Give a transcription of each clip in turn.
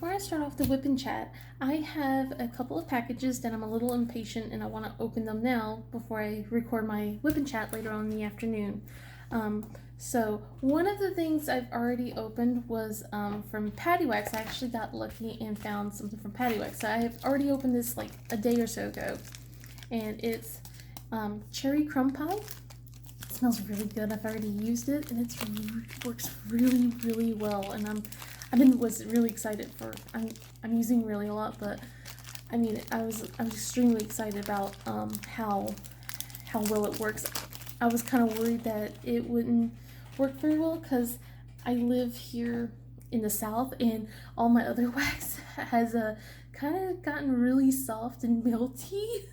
before I start off the whip and chat, I have a couple of packages that I'm a little impatient and I want to open them now before I record my whip and chat later on in the afternoon. So one of the things I've already opened was from Patty Wax. I actually got lucky and found something from Patty Wax. So I have already opened this like a day or so ago, and it's cherry crumb pie. It smells really good. I've already used it, and it works really well. And was really excited for. I'm using really a lot, but I mean I was extremely excited about how well it works. I was kind of worried that it wouldn't work very well because I live here in the South and all my other wax has kind of gotten really soft and melty.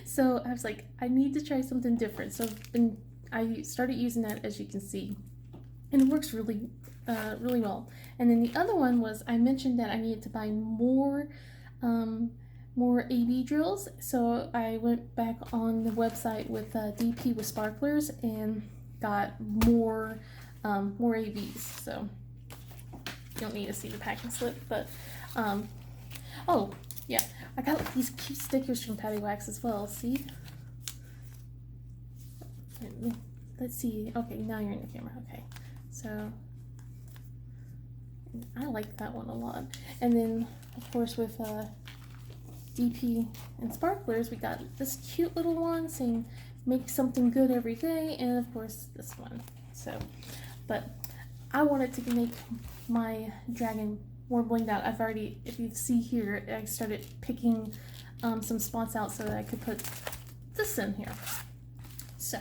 So I was like, I need to try something different. So I started using that, as you can see, and it works really well. And then the other one was, I mentioned that I needed to buy more AB drills, so I went back on the website with DP with sparklers and got more ABs. So you don't need to see the packing slip, but oh yeah, I got these cute stickers from Patty Wax as well. See, let's see. Okay, now you're in the camera. Okay, so I like that one a lot. And then of course with DP and sparklers, we got this cute little one saying make something good every day, and of course this one. So, but I wanted to make my dragon more blinged out. I've already, if you see here, I started picking some spots out so that I could put this in here. So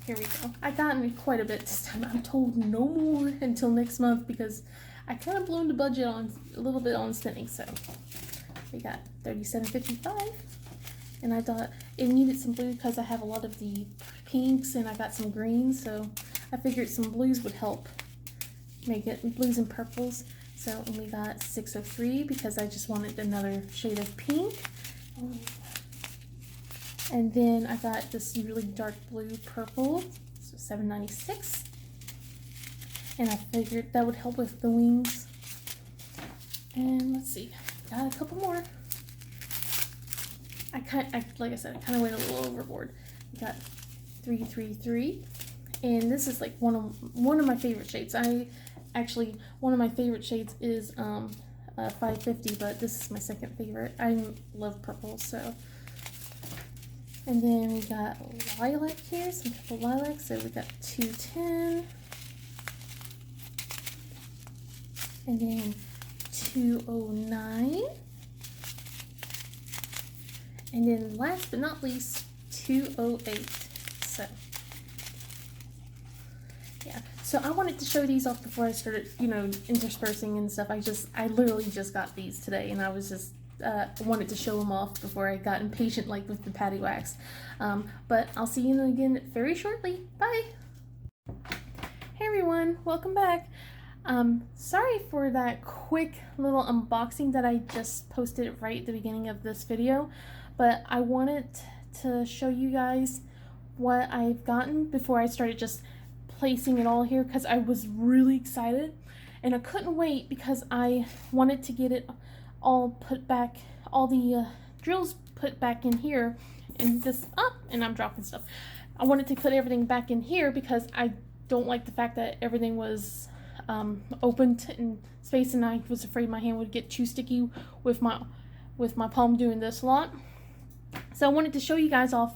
here we go. I gotten quite a bit this time. I'm told no more until next month because I kind of blown the budget on a little bit on spending. So we got $37.55, and I thought it needed some blue because I have a lot of the pinks and I got some greens, so I figured some blues would help make it, blues and purples. So we got 603 because I just wanted another shade of pink. And then I got this really dark blue purple, so $7.96. And I figured that would help with the wings. And let's see, got a couple more. Like I said, I kind of went a little overboard. We got 333, and this is like one of my favorite shades. One of my favorite shades is 550, but this is my second favorite. I love purple, so. And then we got lilac here, some purple lilac. So we got 210. And then 209. And then last but not least, 208. So yeah. So I wanted to show these off before I started, interspersing and stuff. I literally just got these today, and I was just wanted to show them off before I got impatient like with the Patty Wax. But I'll see you again very shortly. Bye! Hey everyone, welcome back. Sorry for that quick little unboxing that I just posted right at the beginning of this video, but I wanted to show you guys what I've gotten before I started just placing it all here, because I was really excited and I couldn't wait because I wanted to get it all put back, all the drills put back in here, and this and I'm dropping stuff. I wanted to put everything back in here because I don't like the fact that everything was opened in space, and I was afraid my hand would get too sticky with my palm doing this a lot. So I wanted to show you guys off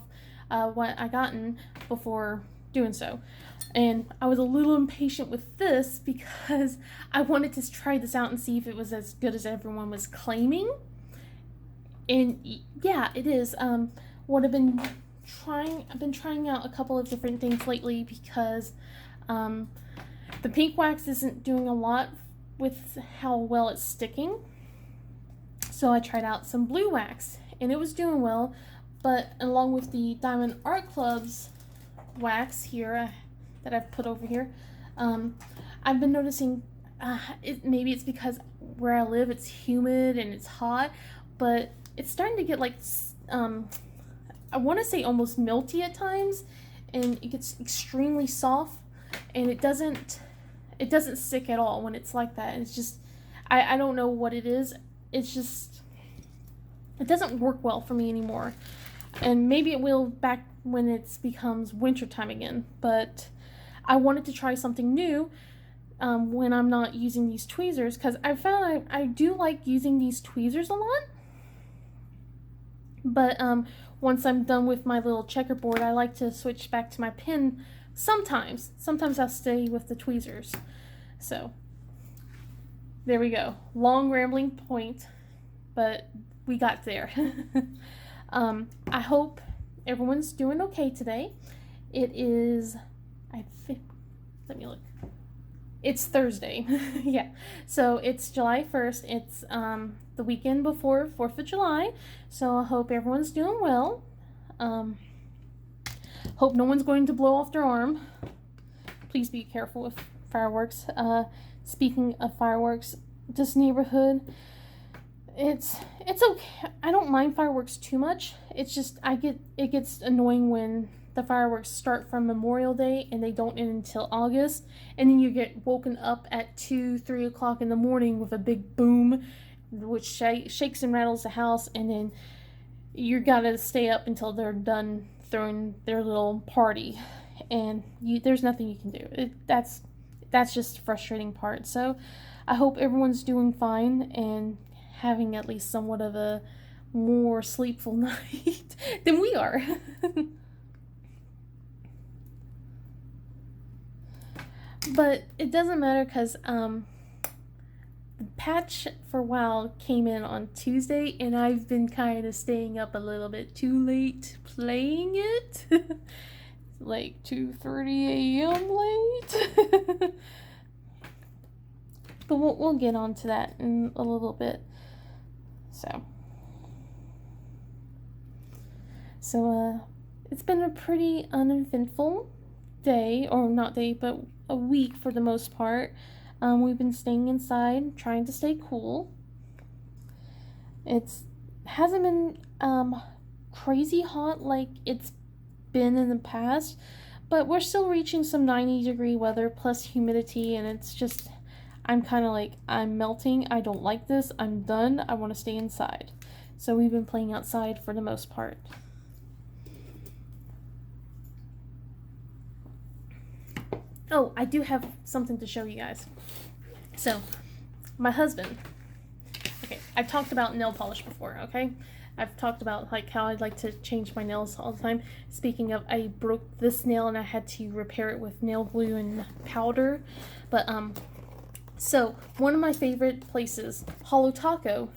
what I gotten before doing so. And I was a little impatient with this because I wanted to try this out and see if it was as good as everyone was claiming. And yeah, it is. I've been trying out a couple of different things lately because the pink wax isn't doing a lot with how well it's sticking. So I tried out some blue wax and it was doing well, but along with the Diamond Art Club's wax here that I've put over here, I've been noticing maybe it's because where I live it's humid and it's hot, but it's starting to get like I want to say almost melty at times, and it gets extremely soft, and it doesn't stick at all when it's like that. It's just I don't know what it is. It's just, it doesn't work well for me anymore. And maybe it will back when it becomes winter time again. But I wanted to try something new when I'm not using these tweezers, because I found I do like using these tweezers a lot. But once I'm done with my little checkerboard, I like to switch back to my pen sometimes. Sometimes I'll stay with the tweezers. So there we go. Long rambling point, but we got there. I hope everyone's doing okay today. It is, I think, let me look. It's Thursday. Yeah. So it's July 1st. It's the weekend before 4th of July. So I hope everyone's doing well. Hope no one's going to blow off their arm. Please be careful with fireworks. Speaking of fireworks, this neighborhood, it's okay. I don't mind fireworks too much. It's just it gets annoying when the fireworks start from Memorial Day and they don't end until August, and then you get woken up at 2-3 o'clock in the morning with a big boom which shakes and rattles the house, and then you gotta stay up until they're done throwing their little party, and there's nothing you can do. That's just the frustrating part. So I hope everyone's doing fine and having at least somewhat of a more sleepful night than we are. But it doesn't matter, because the patch for WoW came in on Tuesday, and I've been kind of staying up a little bit too late playing it. Like 2:30 a.m. late. But we'll get on to that in a little bit. So it's been a pretty uneventful day, or not day, but a week for the most part. We've been staying inside, trying to stay cool. It hasn't been crazy hot like it's been in the past, but we're still reaching some 90-degree weather plus humidity, and it's just, I'm kind of like, I'm melting. I don't like this. I'm done. I want to stay inside. So we've been playing outside for the most part. Oh, I do have something to show you guys. So, my husband. Okay, I've talked about nail polish before, okay? I've talked about like how I'd like to change my nails all the time. Speaking of, I broke this nail and I had to repair it with nail glue and powder. But so one of my favorite places, Hollow Taco,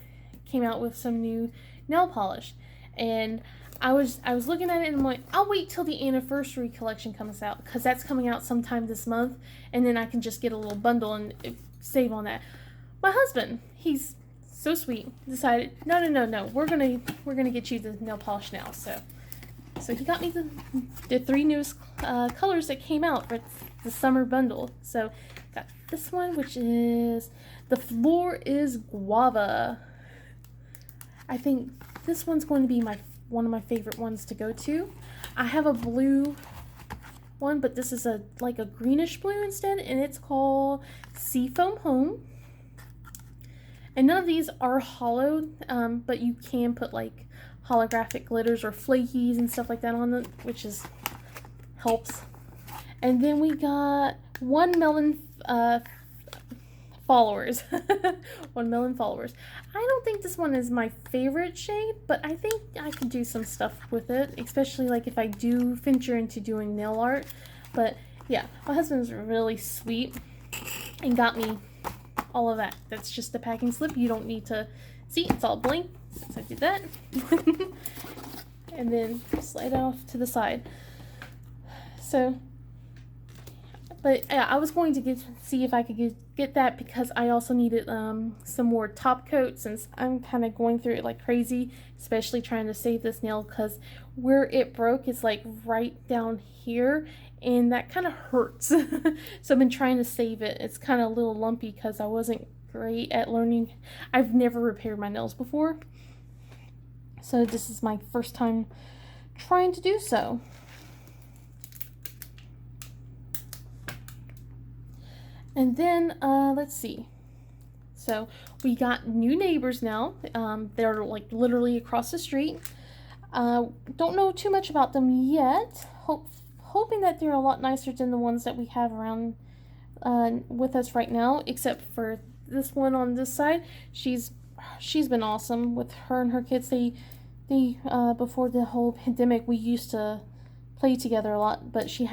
came out with some new nail polish, and I was looking at it and I'm like, I'll wait till the anniversary collection comes out, because that's coming out sometime this month, and then I can just get a little bundle and save on that. My husband, he's so sweet, decided, no, we're gonna get you the nail polish now. So he got me the 3 newest colors that came out for the summer bundle. So got this one, which is the floor is guava. I think this one's going to be one of my favorite ones to go to. I have a blue one, but this is like a greenish blue instead, and it's called Seafoam Home. And none of these are hollowed, but you can put like holographic glitters or flakies and stuff like that on them, which helps. And then we got 1 Melon followers. 1 Melon followers. I don't think this one is my favorite shade, but I think I could do some stuff with it, especially like if I do venture into doing nail art. But yeah, my husband's really sweet and got me all of that. That's just the packing slip. You don't need to see, it's all blank since I did that. And then slide off to the side. So, but yeah, I was going to see if I could get that, because I also needed some more top coat, since I'm kind of going through it like crazy, especially trying to save this nail, because where it broke is like right down here, and that kind of hurts. So I've been trying to save it. It's kind of a little lumpy because I wasn't great at learning. I've never repaired my nails before, so this is my first time trying to do so. And then, let's see. So we got new neighbors now. They're like literally across the street. Don't know too much about them yet. Hoping that they're a lot nicer than the ones that we have around with us right now, except for this one on this side. She's been awesome with her and her kids. They before the whole pandemic, we used to play together a lot, but she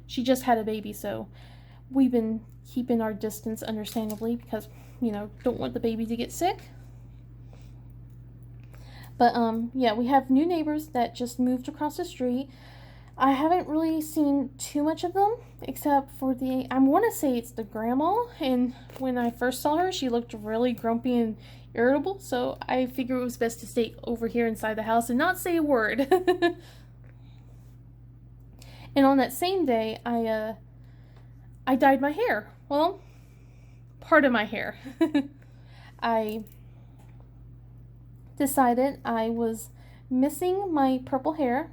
just had a baby, so we've been keeping our distance, understandably, because don't want the baby to get sick. But yeah, we have new neighbors that just moved across the street. I haven't really seen too much of them, except for I want to say it's the grandma, and when I first saw her, she looked really grumpy and irritable, so I figured it was best to stay over here inside the house and not say a word. And on that same day, I dyed my hair. Well, part of my hair. I decided I was missing my purple hair.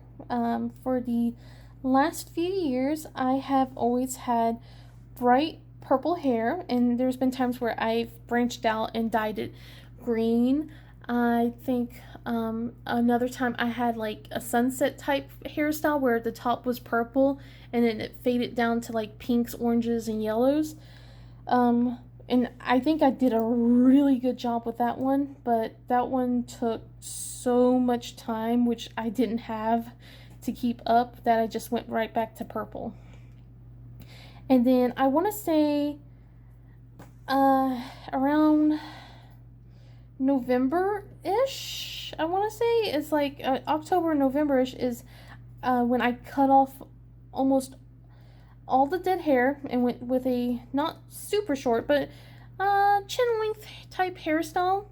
For the last few years, I have always had bright purple hair, and there's been times where I've branched out and dyed it green. I think another time I had like a sunset type hairstyle where the top was purple and then it faded down to like pinks, oranges, and yellows. And I think I did a really good job with that one, but that one took so much time, which I didn't have to keep up, that I just went right back to purple. And then I want to say around November-ish, I want to say, it's like October, November-ish is when I cut off almost all the dead hair and went with a not super short but chin length type hairstyle,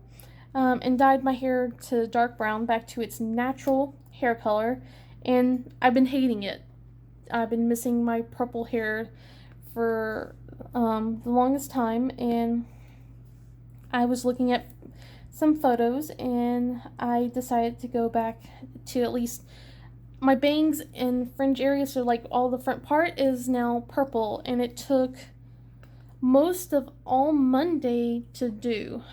and dyed my hair to dark brown back to its natural hair color, and I've been hating it. I've been missing my purple hair for the longest time, and I was looking at some photos and I decided to go back to at least my bangs and fringe areas, so like all the front part is now purple, and it took most of all Monday to do.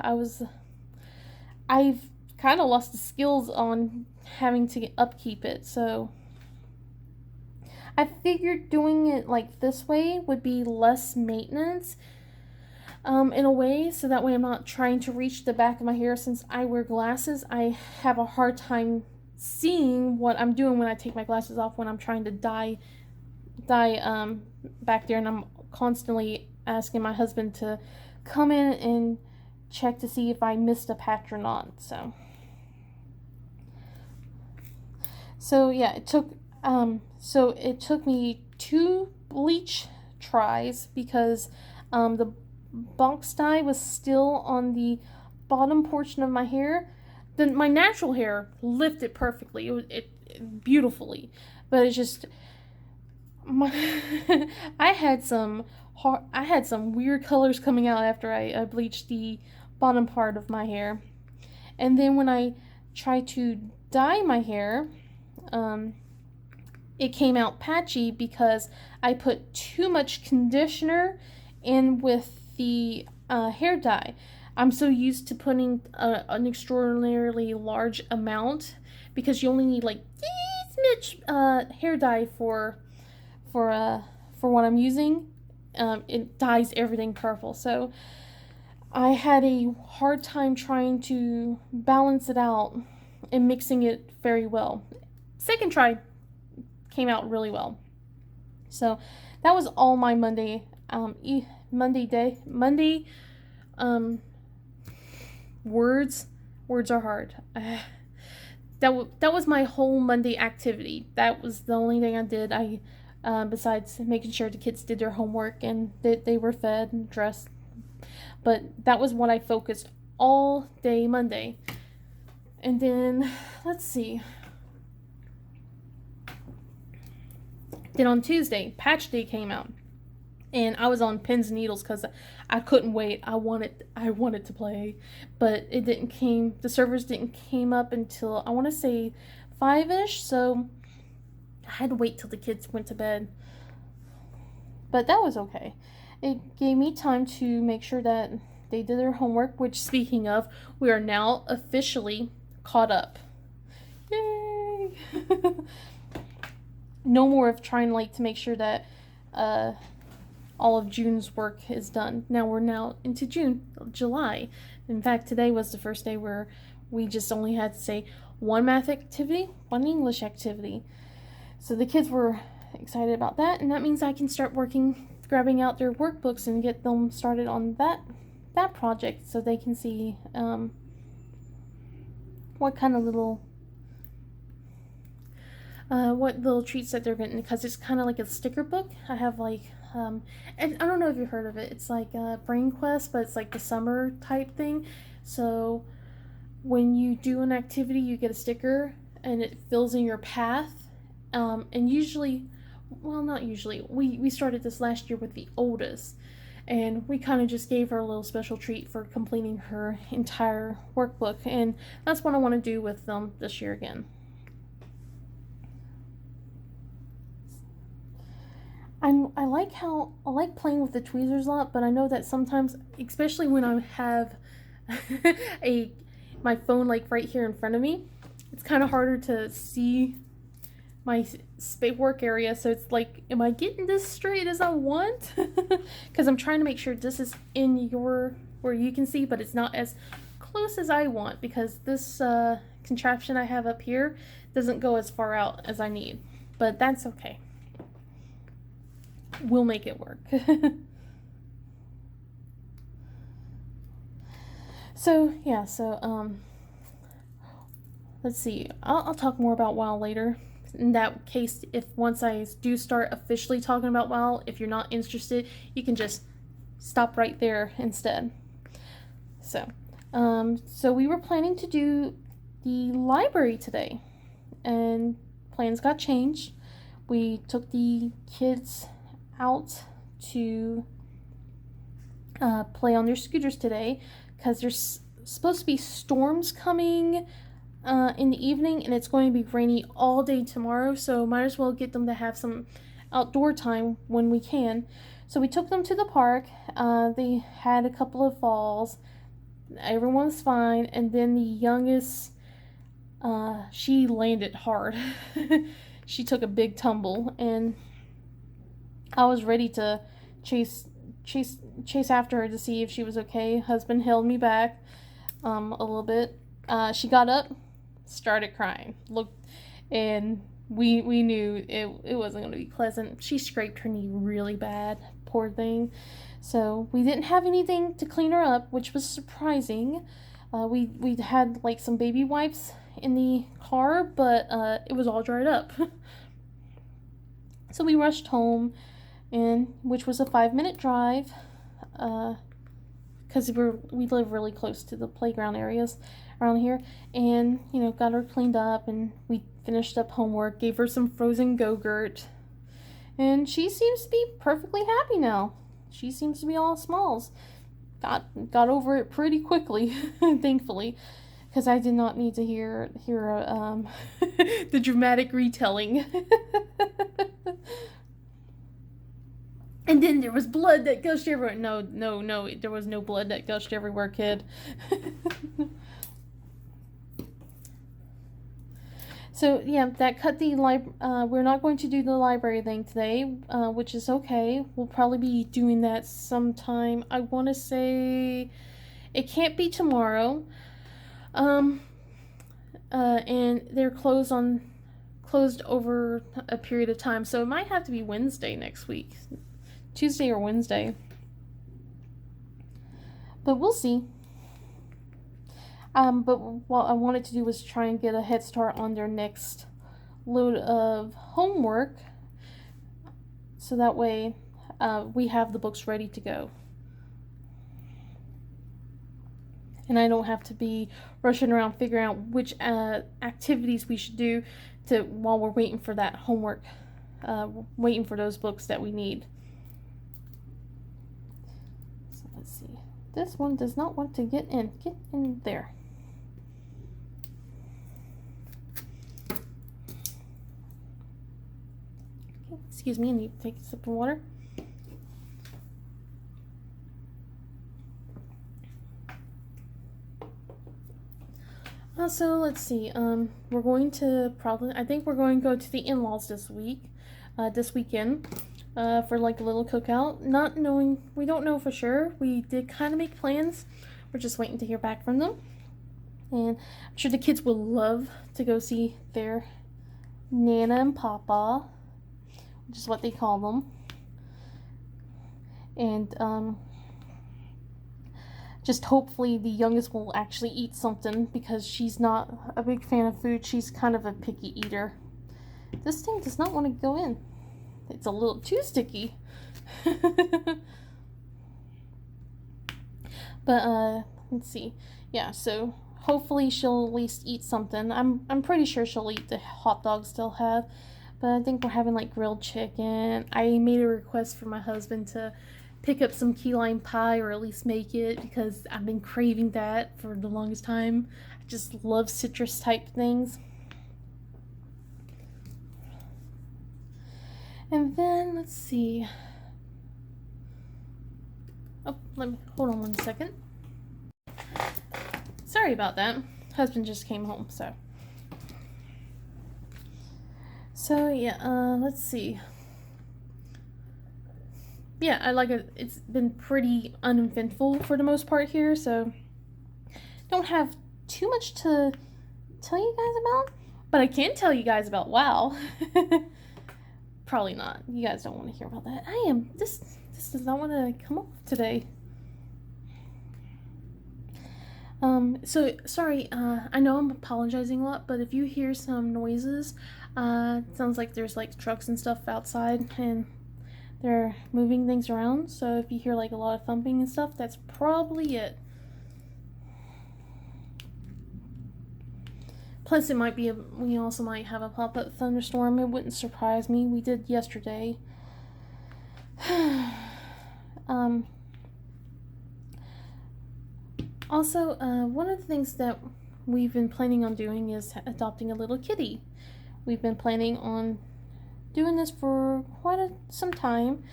I've kind of lost the skills on having to upkeep it, so I figured doing it like this way would be less maintenance in a way, so that way I'm not trying to reach the back of my hair. Since I wear glasses, I have a hard time seeing what I'm doing when I take my glasses off when I'm trying to dye back there, and I'm constantly asking my husband to come in and check to see if I missed a patch or not. So yeah, it took me 2 bleach tries because the box dye was still on the bottom portion of my hair. Then my natural hair lifted perfectly, it beautifully, but it's just I had some weird colors coming out after I bleached the bottom part of my hair. And then when I tried to dye my hair, it came out patchy because I put too much conditioner in with the hair dye. I'm so used to putting an extraordinarily large amount, because you only need like this much hair dye for what I'm using. It dyes everything purple, so I had a hard time trying to balance it out and mixing it very well. Second try came out really well. So that was all my Monday words are hard. That was my whole Monday activity. That was the only thing I did. Besides making sure the kids did their homework and they were fed and dressed. But that was what I focused all day Monday. And then, let's see. Then on Tuesday, Patch Day came out. And I was on pins and needles because I couldn't wait. I wanted to play. But the servers didn't came up until, I want to say, 5-ish. So I had to wait till the kids went to bed. But that was okay. It gave me time to make sure that They did their homework, which, speaking of, we are now officially caught up. Yay! No more of trying to make sure that all of June's work is done. Now we're now into July. In fact, today was the first day where we just only had to say one math activity, one English activity. So the kids were excited about that, and that means I can start grabbing out their workbooks and get them started on that project, so they can see what kind of little treats that they're getting, because it's kind of like a sticker book. I have and I don't know if you've heard of it. It's like Brain Quest, but it's like the summer type thing. So when you do an activity, you get a sticker, and it fills in your path. And usually, well, not usually, we started this last year with the oldest, and we kind of just gave her a little special treat for completing her entire workbook, and that's what I want to do with them this year again. I like playing with the tweezers a lot, but I know that sometimes, especially when I have my phone right here in front of me, it's kind of harder to see my work area. So it's like, am I getting this straight as I want? Because I'm trying to make sure this is in where you can see, but it's not as close as I want, because this contraption I have up here doesn't go as far out as I need. But that's okay. We'll make it work. So let's see. I'll talk more about WoW later. In that case, once I do start officially talking about WoW, if you're not interested, you can just stop right there instead. So we were planning to do the library today, and plans got changed. We took the kids out to play on their scooters today, because there's supposed to be storms coming in the evening, and it's going to be rainy all day tomorrow, so might as well get them to have some outdoor time when we can. So we took them to the park. They had a couple of falls. Everyone's fine, and then the youngest, she landed hard. She took a big tumble, and I was ready to chase after her to see if she was okay. Husband held me back a little bit. She got up, started crying. And we knew it wasn't going to be pleasant. She scraped her knee really bad, poor thing. So we didn't have anything to clean her up, which was surprising. We had some baby wipes in the car, but it was all dried up. So we rushed home, which was a 5-minute drive, because we live really close to the playground areas around here, and got her cleaned up, and we finished up homework, gave her some frozen Go-Gurt, and she seems to be perfectly happy now. She seems to be all smiles. Got over it pretty quickly, thankfully, because I did not need to hear the dramatic retelling. And then there was blood that gushed everywhere. No, there was no blood that gushed everywhere, kid. So, yeah, that cut the we're not going to do the library thing today, which is okay. We'll probably be doing that sometime. I want to say it can't be tomorrow. And they're closed over a period of time, so it might have to be Wednesday next week. Tuesday or Wednesday. But we'll see. But what I wanted to do was try and get a head start on their next load of homework, so that way we have the books ready to go. And I don't have to be rushing around figuring out which activities we should do while we're waiting for that homework, waiting for those books that we need. So let's see. This one does not want to get in. Get in there. Okay, excuse me, I need to take a sip of water. So let's see. We're going to I think we're going to go to the in-laws this weekend, for like a little cookout. Not knowing, we don't know for sure. We did kind of make plans. We're just waiting to hear back from them. And I'm sure the kids will love to go see their Nana and Papa, which is what they call them. And, just hopefully the youngest will actually eat something, because she's not a big fan of food. She's kind of a picky eater. This thing does not want to go in. It's a little too sticky. But, let's see. Yeah, so hopefully she'll at least eat something. I'm pretty sure she'll eat the hot dogs they'll have. But I think we're having like grilled chicken. I made a request for my husband to pick up some key lime pie, or at least make it, because I've been craving that for the longest time. I just love citrus type things. And then let's see. Oh, hold on 1 second. Sorry about that. Husband just came home, so. So yeah, let's see. Yeah, it's been pretty uneventful for the most part here, so don't have too much to tell you guys about, but I can tell you guys about WoW. Probably not. You guys don't want to hear about that. This does not want to come off today. So sorry, I know I'm apologizing a lot, but if you hear some noises, it sounds like there's like trucks and stuff outside, and they're moving things around. So if you hear like a lot of thumping and stuff, that's probably it. Plus, we also might have a pop-up thunderstorm. It wouldn't surprise me. We did yesterday. Also, one of the things that we've been planning on doing is adopting a little kitty. We've been planning on doing this for some time,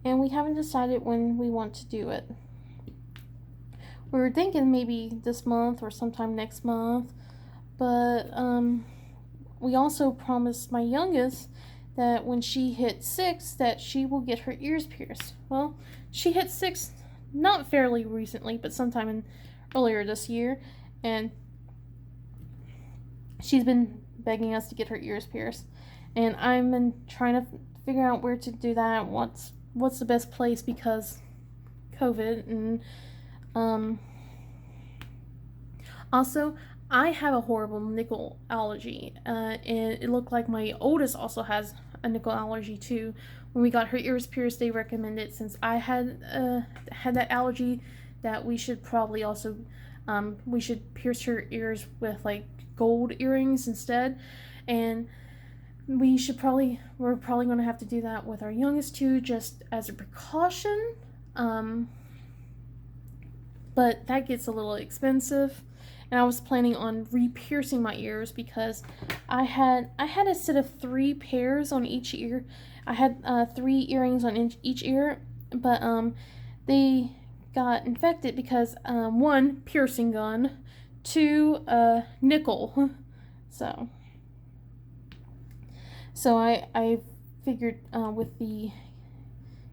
and we haven't decided when we want to do it. We were thinking maybe this month or sometime next month, but we also promised my youngest that when she hits 6, that she will get her ears pierced. Well, she hit 6 not fairly recently, but sometime earlier this year, and she's been begging us to get her ears pierced. And I've been trying to figure out where to do that, what's the best place, because COVID, and also I have a horrible nickel allergy, and it looked like my oldest also has a nickel allergy too. When we got her ears pierced, they recommended, since I had that allergy, that we should probably also we should pierce her ears with like gold earrings instead. And we're probably going to have to do that with our youngest too, just as a precaution. But that gets a little expensive, and I was planning on re-piercing my ears, because I had a set of 3 pairs on each ear. I had 3 earrings on each ear, but they got infected because 1, piercing gun, 2, nickel. So I figured with the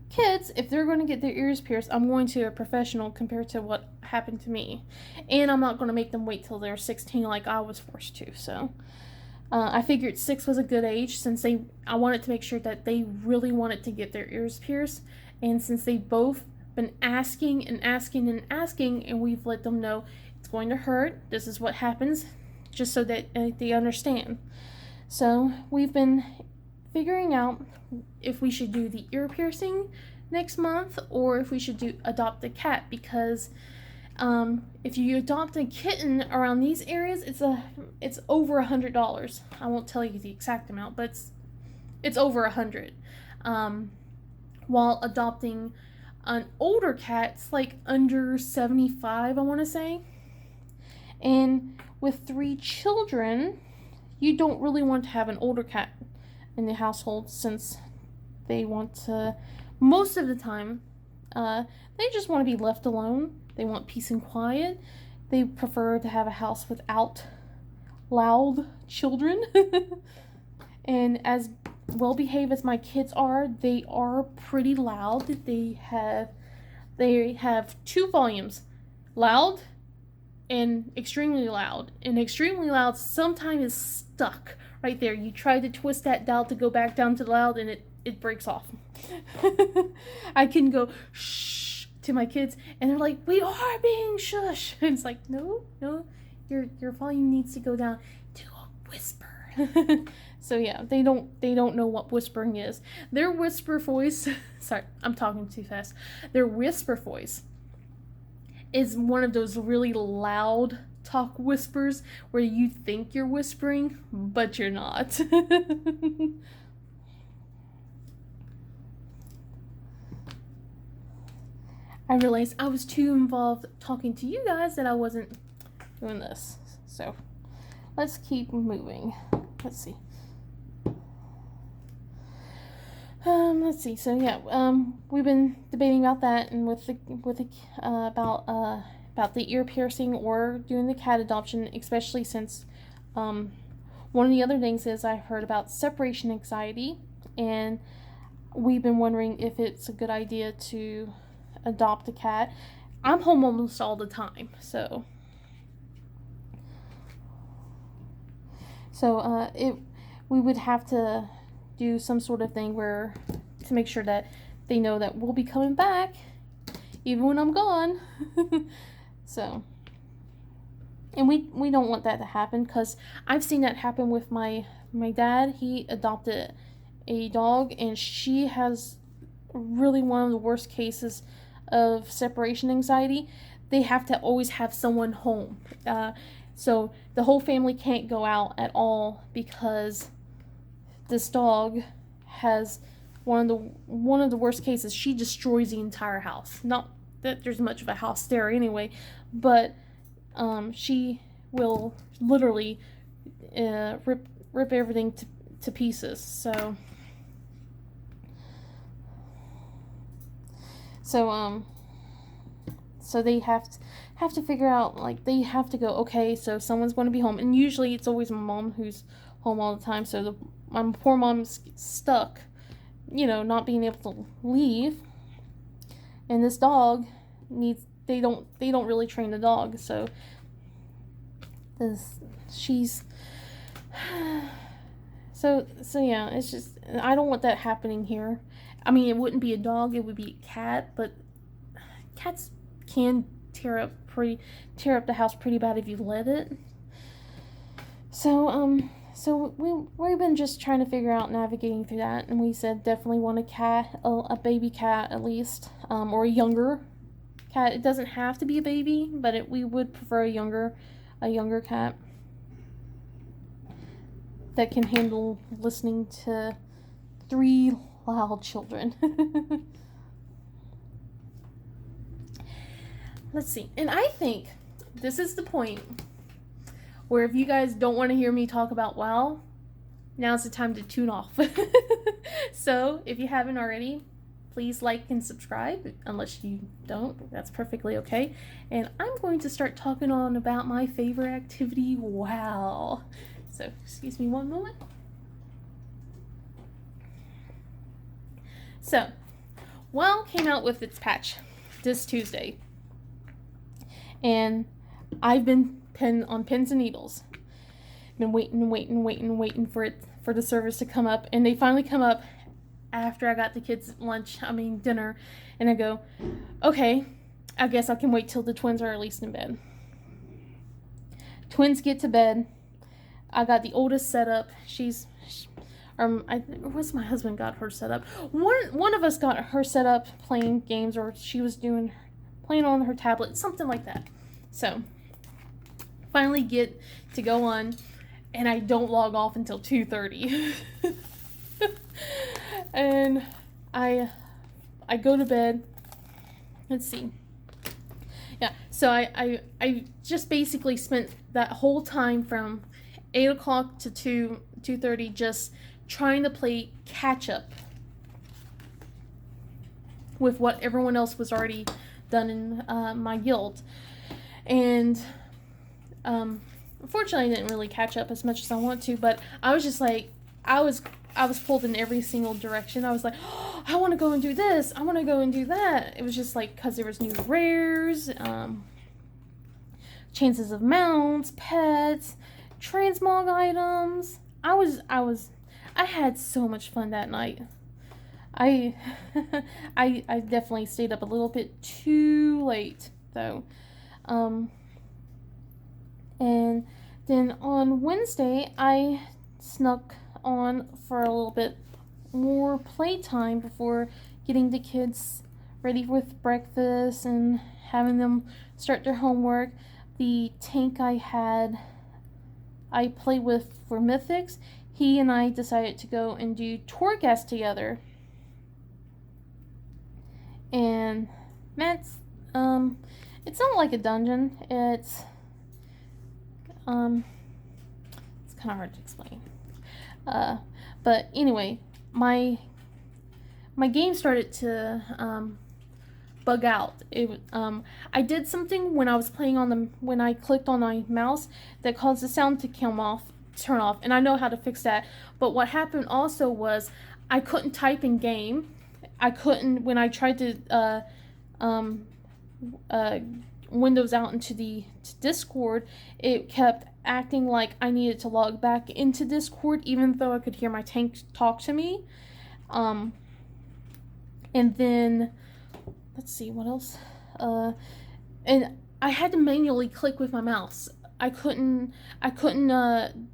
kids, if they're going to get their ears pierced, I'm going to a professional compared to what happened to me. And I'm not going to make them wait till they're 16 like I was forced to. So I figured 6 was a good age, since I wanted to make sure that they really wanted to get their ears pierced. And since they both been asking and asking and asking, and we've let them know it's going to hurt, this is what happens, just so that they understand. So we've been figuring out if we should do the ear piercing next month, or if we should adopt a cat, because if you adopt a kitten around these areas, it's over $100. I won't tell you the exact amount, but it's over $100. While adopting an older cat, it's like under $75, I want to say. And with 3 children, you don't really want to have an older cat in the household, since they want to, most of the time, they just want to be left alone. They want peace and quiet. They prefer to have a house without loud children. And as well behaved as my kids are, they are pretty loud. They have two volumes, loud and extremely loud. And extremely loud sometimes is stuck right there. You try to twist that dial to go back down to loud and it breaks off. I can go shh to my kids and they're like, we are being shush. And it's like, no, your volume needs to go down to a whisper. So yeah, they don't know what whispering is. Their whisper voice, sorry, I'm talking too fast. Their whisper voice is one of those really loud talk whispers where you think you're whispering, but you're not. I realized I was too involved talking to you guys that I wasn't doing this. So let's keep moving. Let's see. Let's see. So yeah, we've been debating about that, and about the ear piercing or doing the cat adoption, especially since one of the other things is I heard about separation anxiety, and we've been wondering if it's a good idea to adopt a cat. I'm home almost all the time, so we would have to do some sort of thing where to make sure that they know that we'll be coming back even when I'm gone. So, and we don't want that to happen, because I've seen that happen with my dad. He adopted a dog, and she has really one of the worst cases of separation anxiety. They have to always have someone home. So the whole family can't go out at all because this dog has one of the worst cases. She destroys the entire house. Not that there's much of a house there anyway, but she will literally rip everything to pieces. So they have to figure out, like, they have to go, okay, so someone's going to be home. And usually it's always my mom who's home all the time. So my poor mom's stuck, not being able to leave. And this dog they don't really train the dog. So yeah, it's just, I don't want that happening here. I mean, it wouldn't be a dog, it would be a cat, but cats can tear up the house pretty bad if you let it. So we've been just trying to figure out navigating through that, and we said definitely want a cat, a baby cat at least, or a younger cat. It doesn't have to be a baby, but we would prefer a younger cat that can handle listening to 3 loud children. Let's see. And I think this is the point where if you guys don't want to hear me talk about WoW, now's the time to tune off. So if you haven't already, please like and subscribe. Unless you don't, that's perfectly okay. And I'm going to start talking on about my favorite activity, WoW. So excuse me one moment. So WoW came out with its patch this Tuesday. And I've been on pins and needles. Been waiting for the service to come up, and they finally come up after I got the kids dinner, and I go, okay, I guess I can wait till the twins are at least in bed. Twins get to bed. I got the oldest set up. What's my husband got her set up? One of us got her set up playing games, or she was playing on her tablet, something like that. So finally get to go on, and I don't log off until 2:30. And I go to bed. Let's see. Yeah, so I just basically spent that whole time from 8 o'clock to 2:30 just trying to play catch up with what everyone else was already done in my guild. And unfortunately, I didn't really catch up as much as I want to, but I was just like, I was pulled in every single direction. I was like, oh, I want to go and do this. I want to go and do that. It was just like, because there was new rares, chances of mounts, pets, transmog items. I had so much fun that night. I I definitely stayed up a little bit too late though. And then on Wednesday I snuck on for a little bit more playtime before getting the kids ready with breakfast and having them start their homework. The tank I play with for Mythics, he and I decided to go and do Torghast together. And that's it's not like a dungeon. It's kind of hard to explain. But anyway, my game started to bug out. I did something when I was playing when I clicked on my mouse that caused the sound to turn off, and I know how to fix that. But what happened also was I couldn't type in game. I couldn't, when I tried to Windows out to Discord, it kept acting like I needed to log back into Discord even though I could hear my tank talk to me. And then, let's see, what else? And I had to manually click with my mouse. I couldn't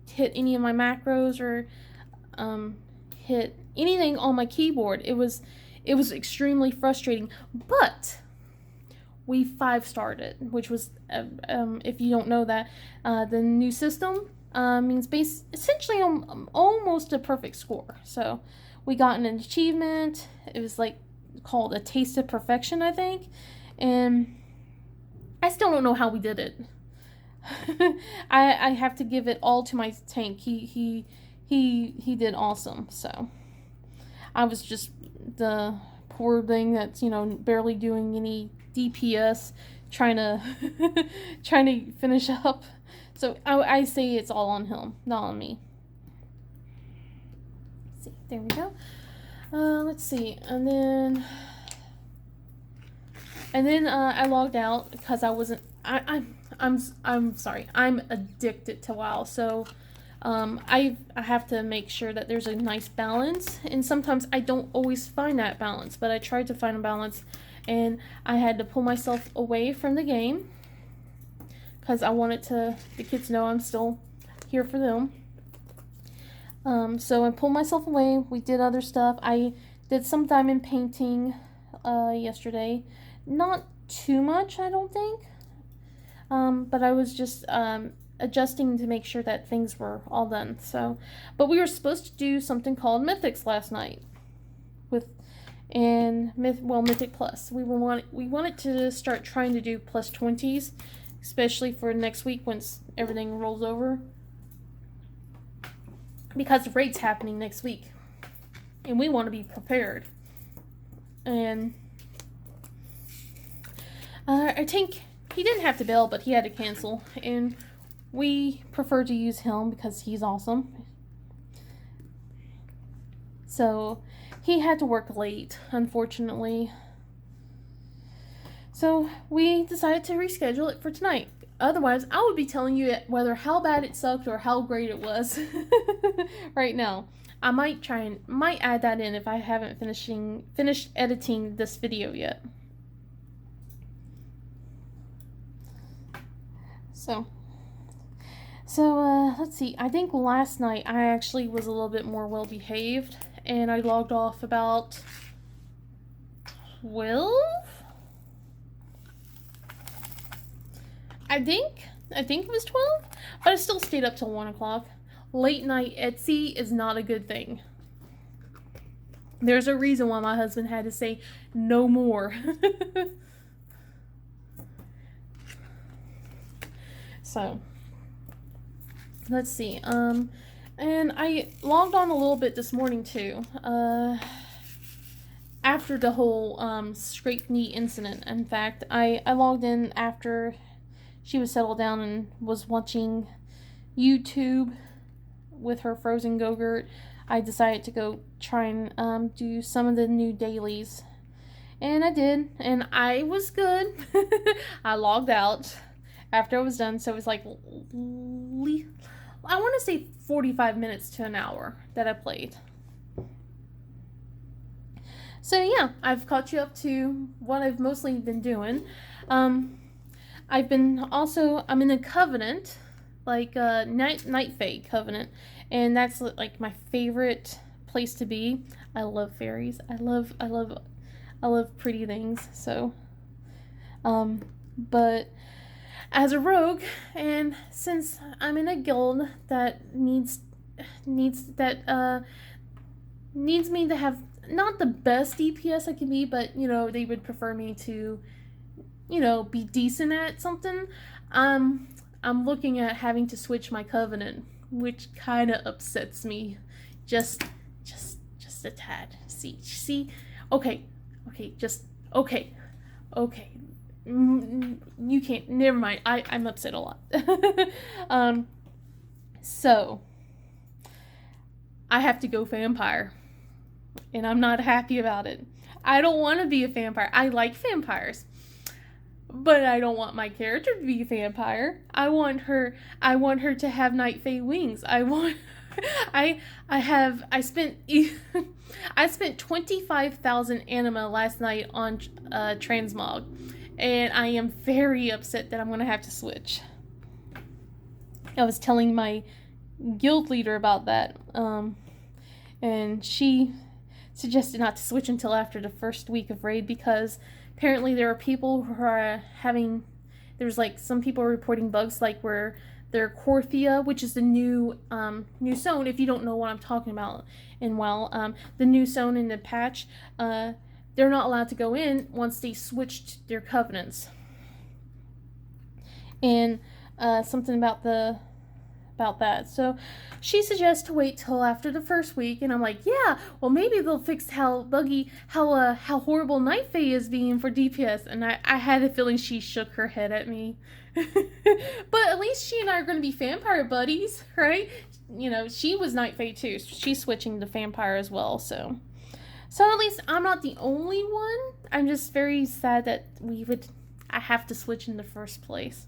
hit any of my macros or hit anything on my keyboard. It was extremely frustrating, but we 5-starred it, which was, if you don't know that, the new system means essentially almost a perfect score. So we got an achievement. It was like called a Taste of Perfection, I think, and I still don't know how we did it. I have to give it all to my tank. He did awesome. So I was just the poor thing that's, barely doing any DPS, trying to finish up. So I say it's all on him, not on me. Let's see, there we go. Let's see, and then I logged out because I wasn't. I'm sorry. I'm addicted to WoW, so I have to make sure that there's a nice balance, and sometimes I don't always find that balance, but I tried to find a balance, and I had to pull myself away from the game because I wanted the kids know I'm still here for them. So I pulled myself away. We did other stuff. I did some diamond painting yesterday. Not too much, I don't think. But I was just adjusting to make sure that things were all done. So, but we were supposed to do something called Mythics last night, Mythic Plus. We wanted to start trying to do plus 20s, especially for next week once everything rolls over, because the raid's happening next week, and we want to be prepared. And our tank, he didn't have to bail, but he had to cancel, and we prefer to use him because he's awesome. So he had to work late, unfortunately. So we decided to reschedule it for tonight. Otherwise, I would be telling you whether how bad it sucked or how great it was right now. I might add that in if I haven't finished editing this video yet. So let's see. I think last night I actually was a little bit more well behaved, and I logged off about 12. I think it was 12, but I still stayed up till 1 o'clock. Late night Etsy is not a good thing. There's a reason why my husband had to say no more. So, let's see. And I logged on a little bit this morning too. After the whole scraped knee incident. In fact, I logged in after she was settled down and was watching YouTube with her frozen Go-Gurt, I decided to go try and do some of the new dailies. And I did, and I was good. I logged out after I was done, so it was like, I want to say 45 minutes to an hour that I played. So yeah, I've caught you up to what I've mostly been doing. I'm in a covenant, like Night Fae covenant, and that's like my favorite place to be. I love fairies. I love pretty things. So, but as a rogue, and since I'm in a guild that needs me to have not the best DPS I can be, but you know, they would prefer me to, you know, be decent at something. I'm looking at having to switch my covenant, which kind of upsets me, just a tad. See, okay, you can't. Never mind. I'm upset a lot. So I have to go vampire, and I'm not happy about it. I don't want to be a vampire. I like vampires, but I don't want my character to be a vampire. I want her to have Night Fae wings. I spent 25,000 anima last night on transmog, and I am very upset that I'm gonna have to switch. I was telling my guild leader about that, and she suggested not to switch until after the first week of raid, because apparently there are people who are there's like some people are reporting bugs, like where their Corthia, which is the new zone, if you don't know what I'm talking about, and the new zone in the patch, they're not allowed to go in once they switched their covenants. And something about that. So she suggests to wait till after the first week, and I'm like, yeah, well, maybe they'll fix how horrible Night Fae is being for DPS. And I had a feeling she shook her head at me. But at least she and I are going to be vampire buddies, right? You know, she was Night Fae too. She's switching to vampire as well, so at least I'm not the only one. I'm just very sad that I have to switch in the first place.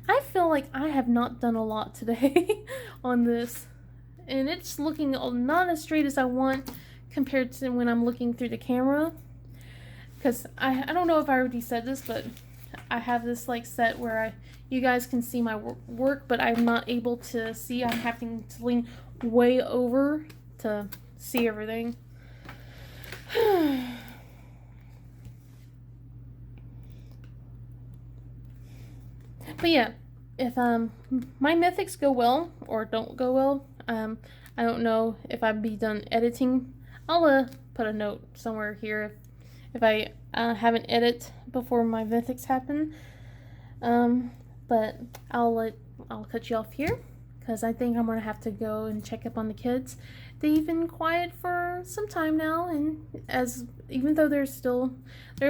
I feel like I have not done a lot today on this, and it's looking not as straight as I want compared to when I'm looking through the camera, because I don't know if I already said this, but I have this like set where you guys can see my work, but I'm not able to see. I'm having to lean way over to see everything. But yeah, if my mythics go well or don't go well, I don't know if I'd be done editing. I'll put a note somewhere here if I have an edit before my mythics happen. But I'll cut you off here, because I think I'm gonna have to go and check up on the kids. They've been quiet for some time now, and even though they're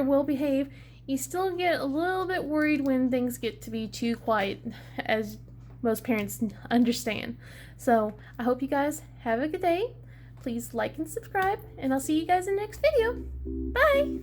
well behaved, you still get a little bit worried when things get to be too quiet, as most parents understand. So I hope you guys have a good day. Please like and subscribe, and I'll see you guys in the next video. Bye!